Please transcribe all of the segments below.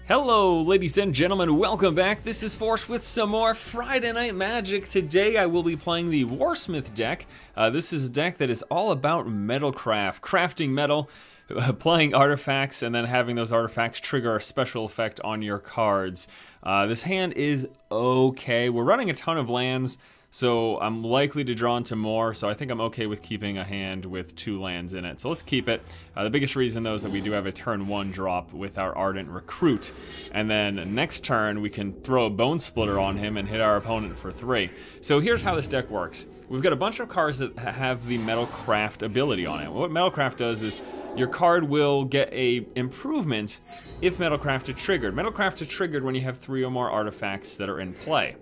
Hello, ladies and gentlemen, welcome back. This is Force with some more Friday Night Magic. Today I will be playing the Warsmith deck. This is a deck that is all about metalcraft, crafting metal, playing artifacts, and then having those artifacts trigger a special effect on your cards. This hand is okay. We're running a ton of lands, so I'm likely to draw into more, so I think I'm okay with keeping a hand with 2 lands in it. So let's keep it. The biggest reason, though, is that we do have a turn 1 drop with our Ardent Recruit. And then next turn, we can throw a Bone Splitter on him and hit our opponent for 3. So here's how this deck works. We've got a bunch of cards that have the Metalcraft ability on it. What Metalcraft does is your card will get a improvement if Metalcraft is triggered. Metalcraft is triggered when you have 3 or more artifacts that are in play.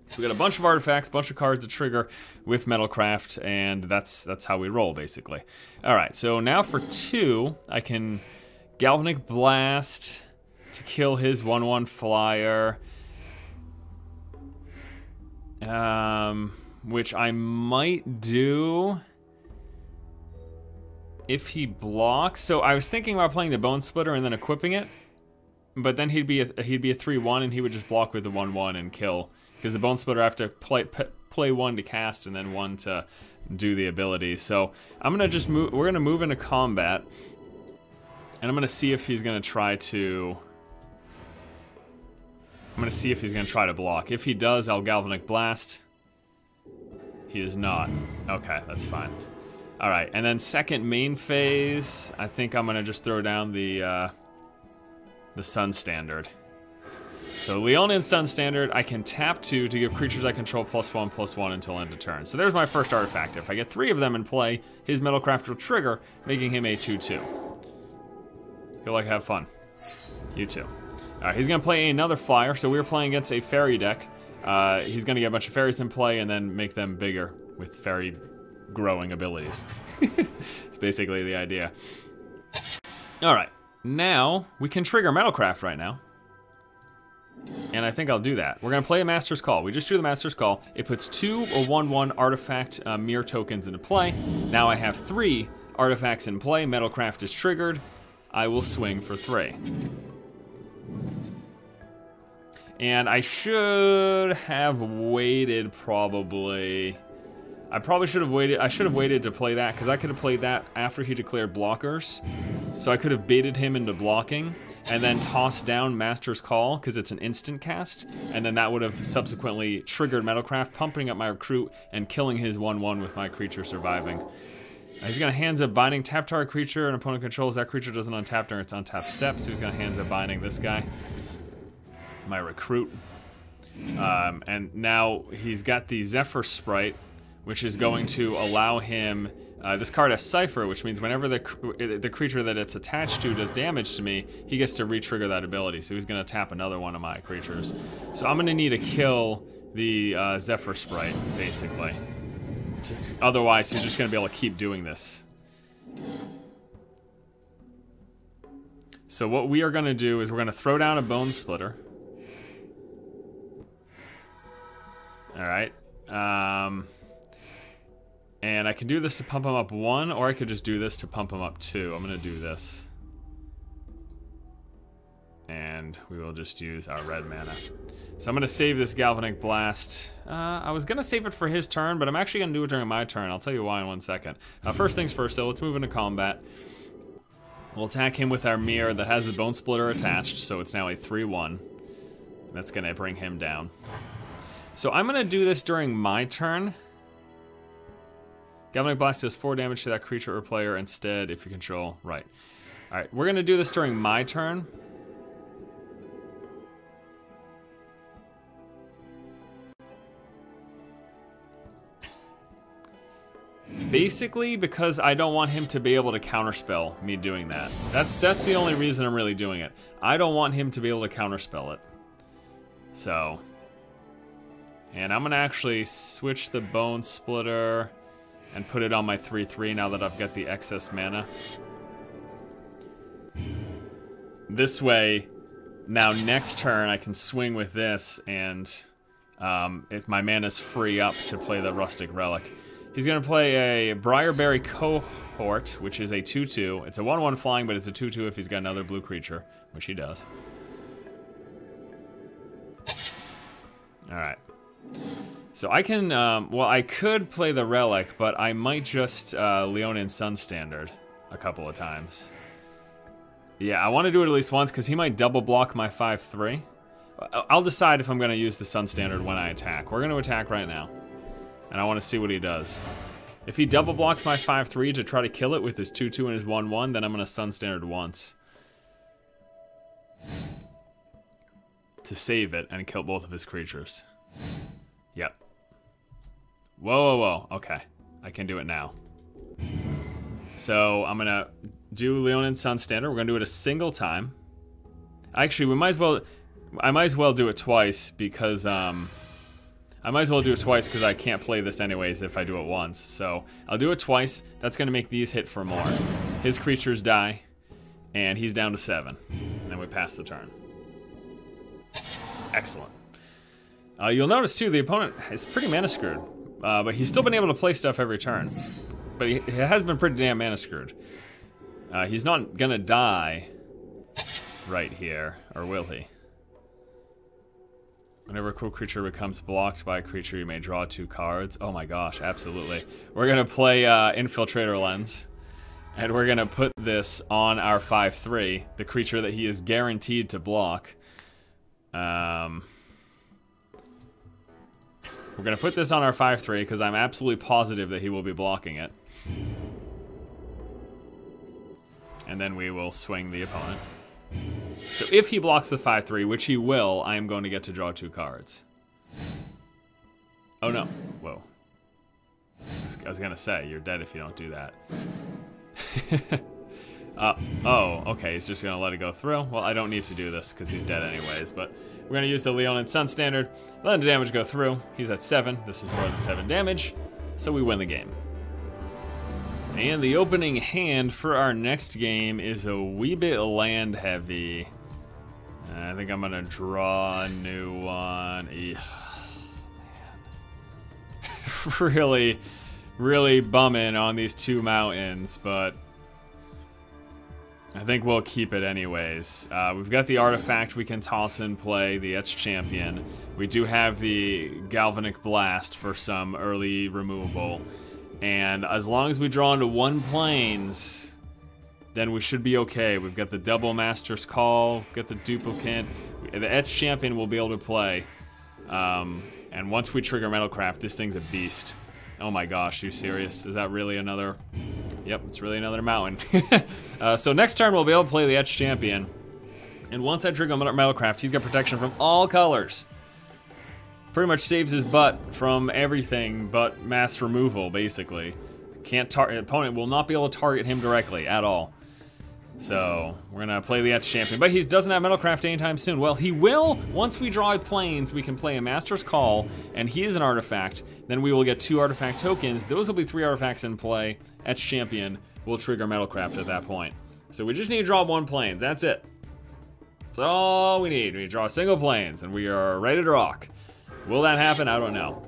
So we got a bunch of artifacts, bunch of cards to trigger with Metalcraft, and that's how we roll, basically. All right, so now for 2, I can Galvanic Blast to kill his 1/1 flyer, which I might do if he blocks. So I was thinking about playing the Bone Splitter and then equipping it, but then he'd be a 3/1 and he would just block with the 1/1 and kill. Because the Bone Splitter I have to play 1 to cast and then 1 to do the ability. So I'm gonna just move. We're gonna move into combat, and I'm gonna see if he's gonna try to. I'm gonna see if he's gonna try to block. If he does, I'll Galvanic Blast. He is not. Okay, that's fine. All right, and then second main phase, I think I'm gonna just throw down the Sun Standard. So Leonin Sun Standard, I can tap 2 to give creatures I control +1/+1 until end of turn. So there's my first artifact. If I get 3 of them in play, his Metalcraft will trigger, making him a 2/2. Feel like have fun. You too. All right, he's gonna play another flyer, so we're playing against a fairy deck. He's gonna get a bunch of fairies in play and then make them bigger with fairy growing abilities. It's basically the idea. All right, now we can trigger Metalcraft right now. And I think I'll do that. We're gonna play a Master's Call. We just drew the Master's Call. It puts 2 or 1/1 artifact mirror tokens into play. Now I have 3 artifacts in play. Metalcraft is triggered. I will swing for 3. And I should have waited probably. I probably should have waited. I should have waited to play that because I could have played that after he declared blockers. So I could have baited him into blocking and then tossed down Master's Call because it's an instant cast, and then that would have subsequently triggered Metalcraft, pumping up my Recruit and killing his 1/1 with my creature surviving. He's gonna Hands Up Binding, tap target creature an opponent controls. That creature doesn't untap during its untapped step, so he's gonna Hands Up Binding this guy, my Recruit. And now he's got the Zephyr Sprite, which is going to allow him. This card has Cipher, which means whenever the creature that it's attached to does damage to me, he gets to re-trigger that ability. So he's gonna tap another one of my creatures. So I'm gonna need to kill the Zephyr Sprite, basically. Otherwise, he's just gonna be able to keep doing this. So what we are gonna do is we're gonna throw down a Bone Splitter. All right. And I can do this to pump him up 1, or I could just do this to pump him up 2. I'm gonna do this. And we will just use our red mana. So I'm gonna save this Galvanic Blast. I was gonna save it for his turn, but I'm actually gonna do it during my turn. I'll tell you why in 1 second. First things first though, let's move into combat. We'll attack him with our mirror that has the Bone Splitter attached, so it's now a 3/1. That's gonna bring him down. So I'm gonna do this during my turn. Galvanic Blast does 4 damage to that creature or player instead if you control. Right. All right, we're gonna do this during my turn. Basically because I don't want him to be able to counterspell me doing that. That's the only reason I'm really doing it. I don't want him to be able to counterspell it. So, and I'm gonna actually switch the Bone Splitter and put it on my 3/3 now that I've got the excess mana. This way, now next turn I can swing with this, and if my mana's free up to play the Rustic Relic. He's gonna play a Briarberry Cohort, which is a 2/2. It's a 1/1 flying, but it's a 2/2 if he's got another blue creature, which he does. And then he's gonna Hands Up Binding this guy. So he's gonna Hands Up Binding this guy. All right. So I can, well, I could play the Relic, but I might just Leonin Sun Standard a couple of times. Yeah, I want to do it at least once because he might double block my 5/3. I'll decide if I'm going to use the Sun Standard when I attack. We're going to attack right now, and I want to see what he does. If he double blocks my 5/3 to try to kill it with his 2/2 and his 1/1, then I'm going to Sun Standard once to save it and kill both of his creatures. Yep. Whoa, whoa, whoa. Okay, I can do it now. So I'm gonna do Leonin Sun Standard. We're gonna do it a single time. Actually, I might as well do it twice because I can't play this anyways if I do it once. So I'll do it twice. That's gonna make these hit for more. His creatures die, and he's down to 7. And then we pass the turn. Excellent. You'll notice too, the opponent is pretty mana screwed, but he's still been able to play stuff every turn. But he has been pretty damn mana screwed. He's not gonna die right here, or will he? Whenever a cool creature becomes blocked by a creature, you may draw 2 cards. Oh my gosh, absolutely. We're gonna play Infiltrator Lens, and we're gonna put this on our 5/3, the creature that he is guaranteed to block. We're gonna put this on our 5/3 because I'm absolutely positive that he will be blocking it. And then we will swing the opponent. So if he blocks the 5/3, which he will, I am going to get to draw 2 cards. Oh no, whoa. I was gonna say, you're dead if you don't do that. Oh, okay, he's just gonna let it go through. Well, I don't need to do this because he's dead anyways, but we're gonna use the Leonin Sun Standard, let the damage go through. He's at 7, this is more than 7 damage, so we win the game. And the opening hand for our next game is a wee bit land heavy. I think I'm gonna draw a new one. Really, really bumming on these 2 mountains, but I think we'll keep it anyways. We've got the artifact we can toss in play, the Etched Champion. We do have the Galvanic Blast for some early removal. And as long as we draw into 1 planes, then we should be okay. We've got the double Master's Call, we've got the duplicate. The Etched Champion will be able to play. And once we trigger Metalcraft, this thing's a beast. Oh my gosh, are you serious? Is that really another? Yep, it's really another mountain. So next turn we'll be able to play the Etched Champion. And once I trigger Metalcraft, he's got protection from all colors. Pretty much saves his butt from everything but mass removal, basically. Opponent will not be able to target him directly at all. So we're gonna play the Etched Champion, but he doesn't have Metalcraft anytime soon. Well, he will. Once we draw planes, we can play a Master's Call, and he is an artifact. Then we will get 2 artifact tokens. Those will be 3 artifacts in play. Etched Champion will trigger Metalcraft at that point. So we just need to draw 1 plane. That's it. That's all we need. We draw a single planes, and we are ready to rock. Will that happen? I don't know.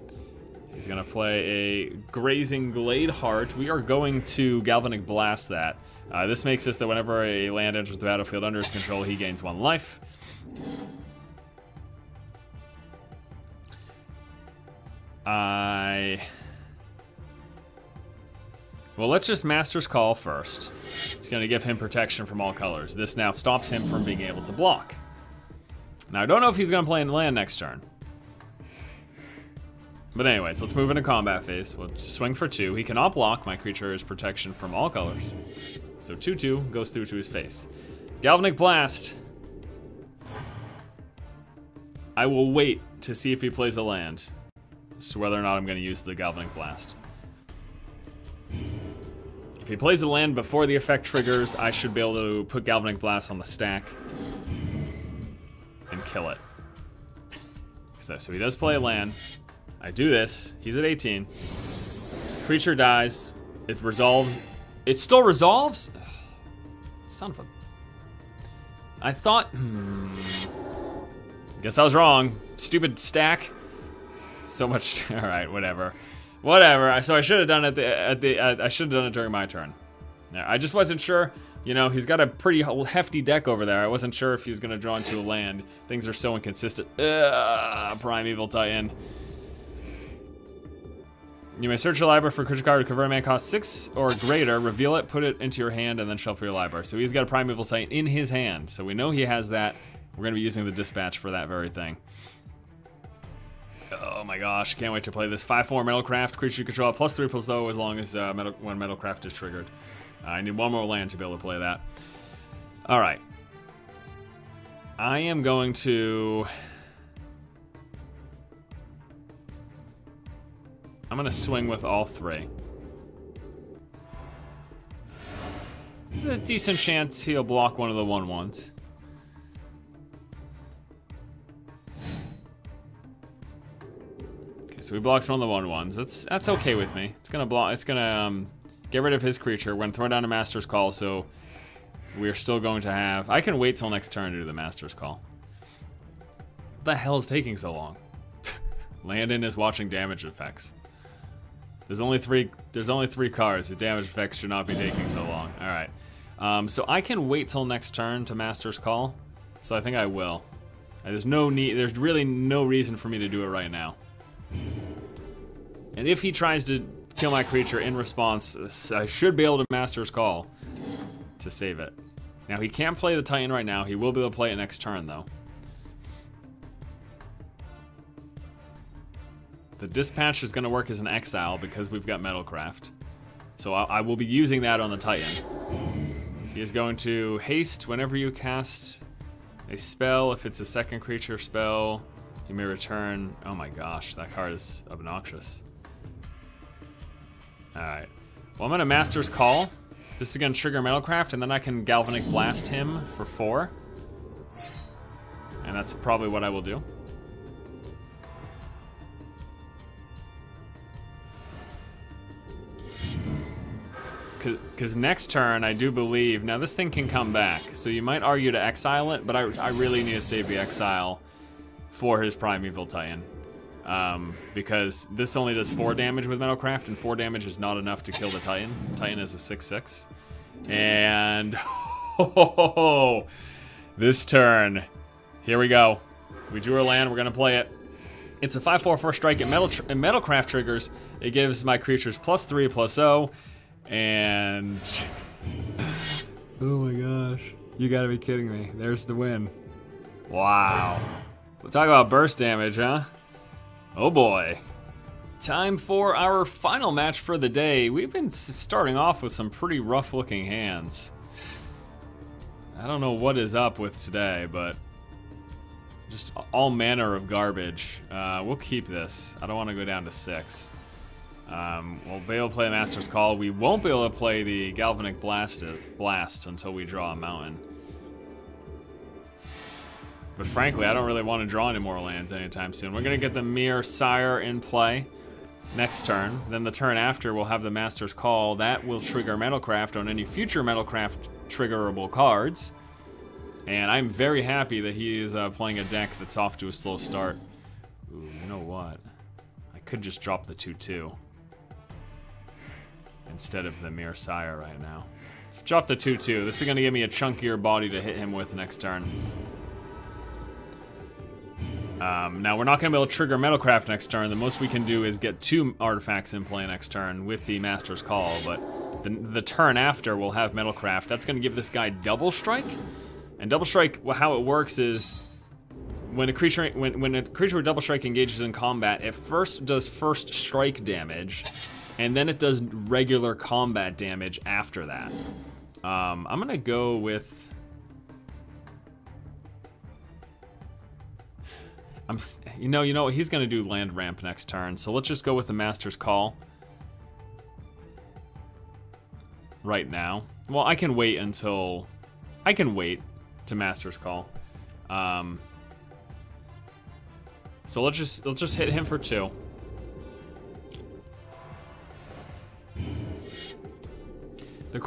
He's gonna play a Grazing Gladeheart. We are going to Galvanic Blast that. This makes it that whenever a land enters the battlefield under his control, he gains 1 life. Well, let's just Master's Call first. It's gonna give him protection from all colors. This now stops him from being able to block. Now, I don't know if he's gonna play in land next turn. But anyways, let's move into combat phase. We'll just swing for 2. He cannot block. My creature is protection from all colors. So 2/2 goes through to his face. Galvanic Blast. I will wait to see if he plays a land as to whether or not I'm going to use the Galvanic Blast. If he plays a land before the effect triggers, I should be able to put Galvanic Blast on the stack and kill it. So he does play a land. I do this. He's at 18. Creature dies. It resolves. It still resolves? Ugh. Son of a... I thought... Guess I was wrong. Stupid stack. So much... Alright, whatever. Whatever. So I should have done it I should have done it during my turn. I just wasn't sure. You know, he's got a pretty hefty deck over there. I wasn't sure if he was gonna draw into a land. Things are so inconsistent. Primeval Titan. You may search your library for a creature card with convert mana cost 6 or greater, reveal it, put it into your hand, and then shuffle your library. So he's got a Primeval Titan in his hand. So we know he has that. We're gonna be using the dispatch for that very thing. Oh my gosh, can't wait to play this. 5/4 Metalcraft, creature you control, +3/+0 as long as when Metalcraft is triggered. I need one more land to be able to play that. All right. I am going to... I'm gonna swing with all 3. There's a decent chance he'll block one of the 1/1s. Okay, so he blocks one of the 1/1s. That's okay with me. It's gonna block. It's gonna get rid of his creature. We're gonna throw down a Master's Call, so we're still going to have... I can wait till next turn to do the Master's Call. What the hell is taking so long? Landon is watching damage effects. There's only three cards. The damage effects should not be taking so long. All right. So I can wait till next turn to Master's Call. So I think I will. There's no need. There's really no reason for me to do it right now. And if he tries to kill my creature in response, I should be able to Master's Call to save it. Now he can't play the Titan right now. He will be able to play it next turn though. The dispatch is going to work as an exile because we've got Metalcraft. So I will be using that on the Titan. He is going to haste whenever you cast a spell. If it's a second creature spell, you may return... Oh my gosh, that card is obnoxious. Alright. Well, I'm going to Master's Call. This is going to trigger Metalcraft, and then I can Galvanic Blast him for 4. And that's probably what I will do. Because next turn, I do believe... Now, this thing can come back, so you might argue to exile it, but I really need to save the exile for his Primeval Titan. Because this only does 4 damage with Metalcraft, and 4 damage is not enough to kill the Titan. Titan is a 6/6. And... this turn. Here we go. We drew a land, we're going to play it. It's a 5/4 first strike. It Metalcraft triggers. It gives my creatures +3/+0. And oh my gosh, you gotta be kidding me. There's the win. Wow. We'll talk about burst damage, huh? Oh boy. Time for our final match for the day. We've been starting off with some pretty rough looking hands. I don't know what is up with today, but just all manner of garbage. We'll keep this. I don't want to go down to 6. We'll be able to play Master's Call. We won't be able to play the Galvanic Blast until we draw a mountain. But frankly, I don't really want to draw any more lands anytime soon. We're going to get the Mere Sire in play next turn. Then the turn after, we'll have the Master's Call. That will trigger Metalcraft on any future Metalcraft triggerable cards. And I'm very happy that he is playing a deck that's off to a slow start. Ooh, you know what? I could just drop the 2/2. Instead of the Mere Sire right now. Let's drop the 2/2. This is going to give me a chunkier body to hit him with next turn. Now, we're not going to be able to trigger Metalcraft next turn. The most we can do is get 2 artifacts in play next turn with the Master's Call, but the turn after we'll have Metalcraft. That's going to give this guy Double Strike. And Double Strike, how it works is when a creature with Double Strike engages in combat, it first does first strike damage, and then it does regular combat damage after that. I'm gonna go with... You know what? He's gonna do Land Ramp next turn, so let's just go with the Master's Call. Right now. Well, I can wait until... I can wait to Master's Call. So let's just hit him for 2.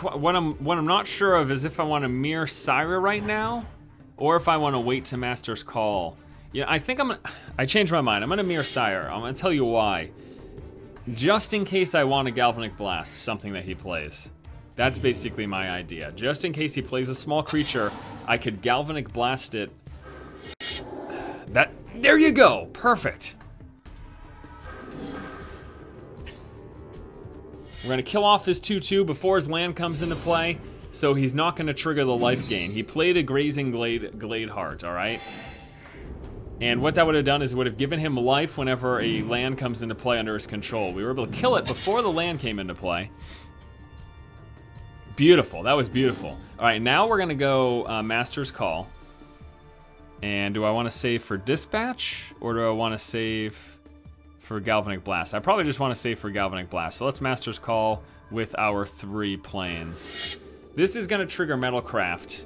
What I'm not sure of is if I want to Mere Sire right now, or if I want to wait to Master's Call. Yeah, I think I changed my mind. I'm gonna Mere Sire. I'm gonna tell you why. Just in case I want a Galvanic Blast, something that he plays. That's basically my idea. Just in case he plays a small creature, I could Galvanic Blast it. There you go, perfect. We're gonna kill off his 2/2 before his land comes into play, so he's not gonna trigger the life gain. He played a Grazing Glade Heart, all right? And what that would have done is it would have given him life whenever a land comes into play under his control. We were able to kill it before the land came into play. Beautiful, that was beautiful. All right, now we're gonna go Master's Call. And do I wanna save for Dispatch, or do I wanna save for Galvanic Blast? I probably just wanna save for Galvanic Blast. So let's Master's Call with our 3 planes. This is gonna trigger Metalcraft.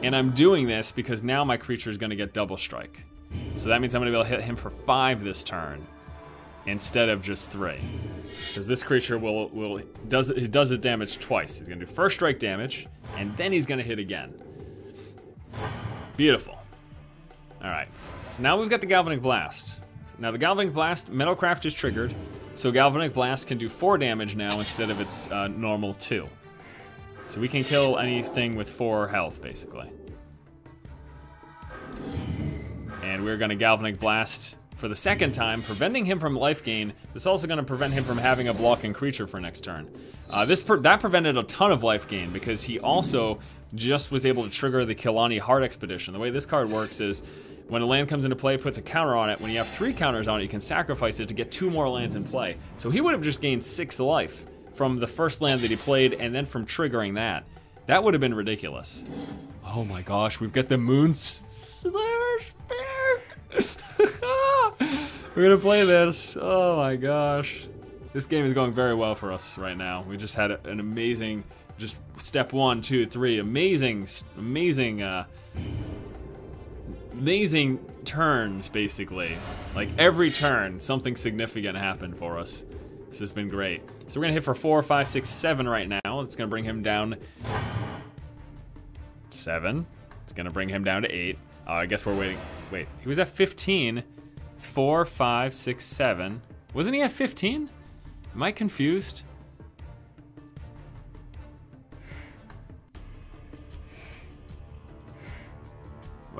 And I'm doing this because now my creature is gonna get Double Strike. So that means I'm gonna be able to hit him for 5 this turn instead of just 3. Because this creature does his damage twice. He's gonna do first strike damage, and then he's gonna hit again. Beautiful. All right, so now we've got the Galvanic Blast. Now the Galvanic Blast, Metalcraft is triggered, so Galvanic Blast can do 4 damage now instead of its normal 2. So we can kill anything with 4 health, basically. And we're gonna Galvanic Blast for the second time, preventing him from life gain. This is also gonna prevent him from having a blocking creature for next turn. That prevented a ton of life gain because he also just was able to trigger the Kilani Heart Expedition. The way this card works is when a land comes into play, it puts a counter on it. When you have 3 counters on it, you can sacrifice it to get 2 more lands in play. So he would have just gained 6 life from the first land that he played and then from triggering that. That would have been ridiculous. Oh my gosh, we've got the Moon Slayer Spear. We're gonna play this. Oh my gosh. This game is going very well for us right now. We just had an amazing, just step 1, 2, 3, amazing turns, basically. Like every turn, something significant happened for us. This has been great. So we're gonna hit for 4, 5, 6, 7 right now. It's gonna bring him down 7. It's gonna bring him down to 8. Oh, I guess we're waiting. Wait, he was at 15. It's 4, 5, 6, 7. Wasn't he at 15? Am I confused?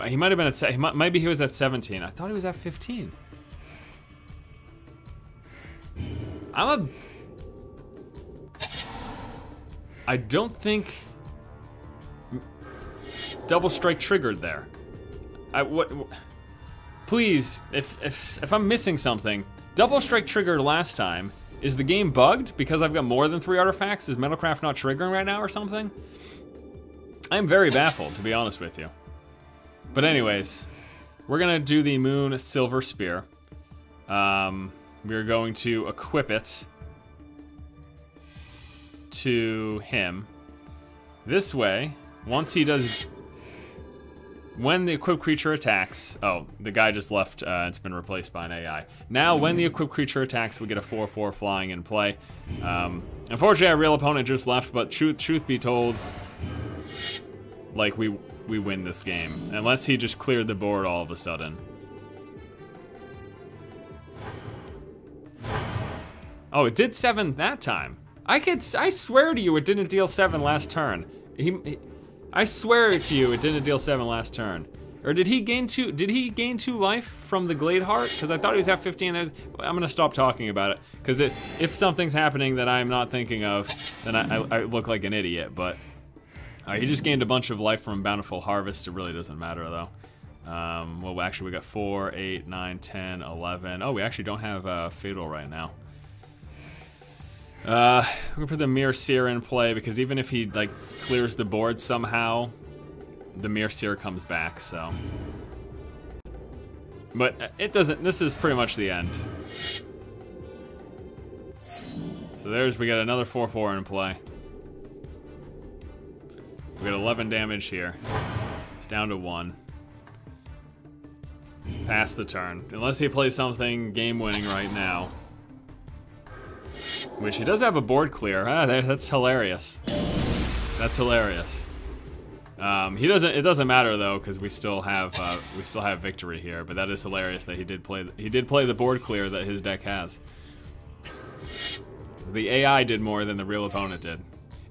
He might have been at, maybe he was at 17. I thought he was at 15. I don't think Double Strike triggered there. Please, if I'm missing something, Double Strike triggered last time. Is the game bugged because I've got more than 3 artifacts? Is Metalcraft not triggering right now or something? I'm very baffled, to be honest with you. But anyways, we're gonna do the Moon Silver Spear. We're going to equip it to him. This way, once he does, when the equipped creature attacks, oh, the guy just left, it's been replaced by an AI. Now, when the equipped creature attacks, we get a 4/4 flying in play. Unfortunately, our real opponent just left, but truth be told, like, we win this game. Unless he just cleared the board all of a sudden. Oh, it did 7 that time. I swear to you it didn't deal 7 last turn. I swear to you it didn't deal 7 last turn. Or did he gain 2, life from the Glade Heart? Because I thought he was at 15. I'm gonna stop talking about it. Because if something's happening that I'm not thinking of, then I look like an idiot, but he just gained a bunch of life from Bountiful Harvest. It really doesn't matter though. Well, actually we got 4, 8, 9, 10, 11. Oh, we actually don't have Fatal right now. We're gonna put the Mirror Seer in play because even if he like clears the board somehow, the Mirror Seer comes back, so. But it doesn't, this is pretty much the end. So we got another 4/4 in play. We got 11 damage here. It's down to 1. Pass the turn. Unless he plays something game-winning right now. Which he does have a board clear. That's hilarious. That's hilarious. It doesn't matter though, because we still have victory here. But that is hilarious that he did play the board clear that his deck has. The AI did more than the real opponent did.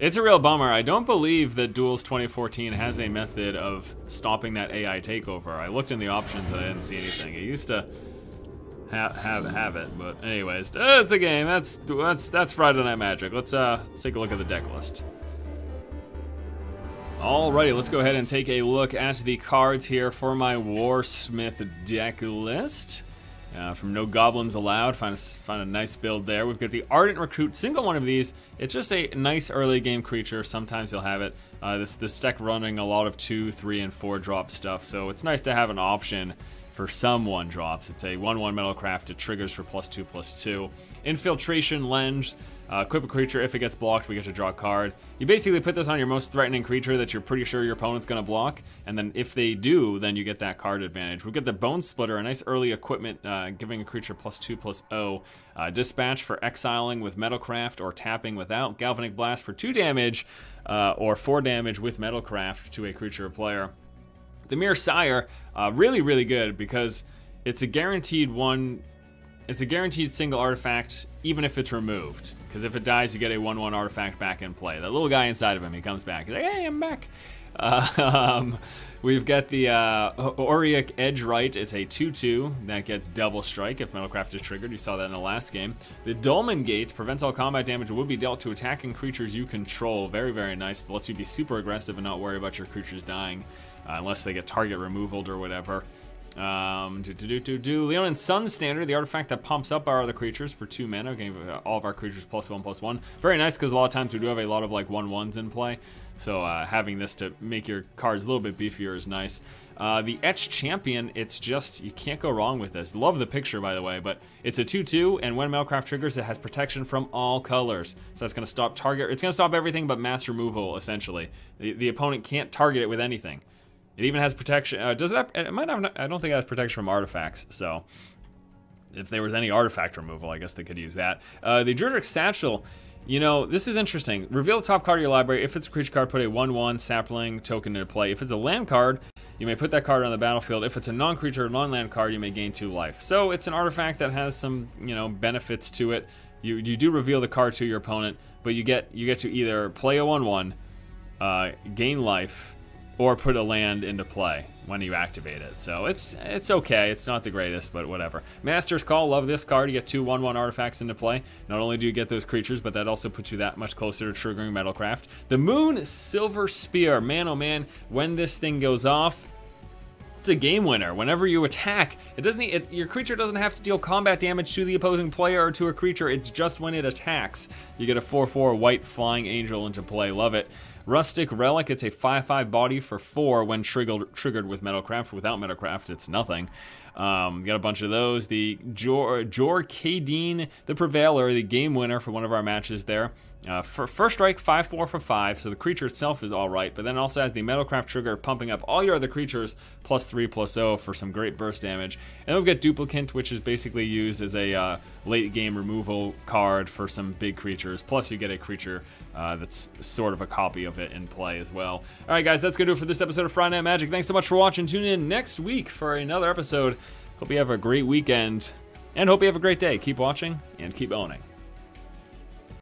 It's a real bummer. I don't believe that Duels 2014 has a method of stopping that AI takeover. I looked in the options and I didn't see anything. It used to have it, but anyways, it's a game. That's Friday Night Magic. Let's take a look at the deck list. Alrighty, let's go ahead and take a look at the cards here for my Warsmith deck list. From No Goblins Allowed, find a nice build there. We've got the Ardent Recruit, single one of these. It's just a nice early game creature. Sometimes you'll have it. This deck running a lot of 2, 3, and 4 drop stuff, so it's nice to have an option for some 1 drops. It's a 1/1 Metalcraft. It triggers for +2/+2. Infiltration Lens. Equip a creature. If it gets blocked, we get to draw a card. You basically put this on your most threatening creature that you're pretty sure your opponent's going to block, and then if they do, then you get that card advantage. We get the Bone Splitter, a nice early equipment, giving a creature +2/+0. Dispatch for exiling with Metalcraft or tapping without. Galvanic Blast for 2 damage or 4 damage with Metalcraft to a creature or player. The Mere Sire, really, really good because it's a guaranteed one. It's a guaranteed single artifact, even if it's removed. Because if it dies, you get a 1/1 artifact back in play. That little guy inside of him, he comes back. He's like, hey, I'm back. We've got the Auric Edge Right. It's a 2/2 that gets double strike if Metalcraft is triggered. You saw that in the last game. The Dolmen Gate prevents all combat damage will be dealt to attacking creatures you control. Very, very nice. It lets you be super aggressive and not worry about your creatures dying unless they get target removaled or whatever. Leonin Sun Standard, the artifact that pumps up our other creatures for 2 mana, giving all of our creatures +1/+1. Very nice because a lot of times we do have a lot of like 1/1s in play, so having this to make your cards a little bit beefier is nice. The Etched Champion, it's just, you can't go wrong with this. Love the picture, by the way, but it's a 2/2, and when Metalcraft triggers, it has protection from all colors. So that's going to stop target, it's going to stop everything but mass removal, essentially. The opponent can't target it with anything. It even has protection. Does it have, it might have, I don't think it has protection from artifacts, so if there was any artifact removal, I guess they could use that. The Druidic Satchel, you know, this is interesting. Reveal the top card of your library. If it's a creature card, put a 1/1 sapling token into play. If it's a land card, you may put that card on the battlefield. If it's a non-creature or non-land card, you may gain 2 life. So it's an artifact that has some, you know, benefits to it. You do reveal the card to your opponent, but you get to either play a 1/1, gain life, or put a land into play when you activate it. So it's okay. It's not the greatest, but whatever. Master's Call, love this card. You get 2 1/1 artifacts into play. Not only do you get those creatures, but that also puts you that much closer to triggering Metalcraft. The Moon Silver Spear, man oh man, when this thing goes off, it's a game winner. Whenever you attack, your creature doesn't have to deal combat damage to the opposing player or to a creature. It's just when it attacks. You get a 4/4 white flying angel into play. Love it. Rustic Relic, it's a 5/5 body for 4 when triggered with Metalcraft. Without Metalcraft, it's nothing. Got a bunch of those. The Jor Kadeen, the Prevailer, the game winner for one of our matches there. For first strike, 5/4 for 5, so the creature itself is all right, but then it also has the Metalcraft trigger pumping up all your other creatures +3/+0 for some great burst damage. And we've got Duplicant, which is basically used as a late game removal card for some big creatures, plus you get a creature that's sort of a copy of it in play as well. All right, guys, that's going to do it for this episode of Friday Night Magic. Thanks so much for watching. Tune in next week for another episode. Hope you have a great weekend, and hope you have a great day. Keep watching, and keep owning.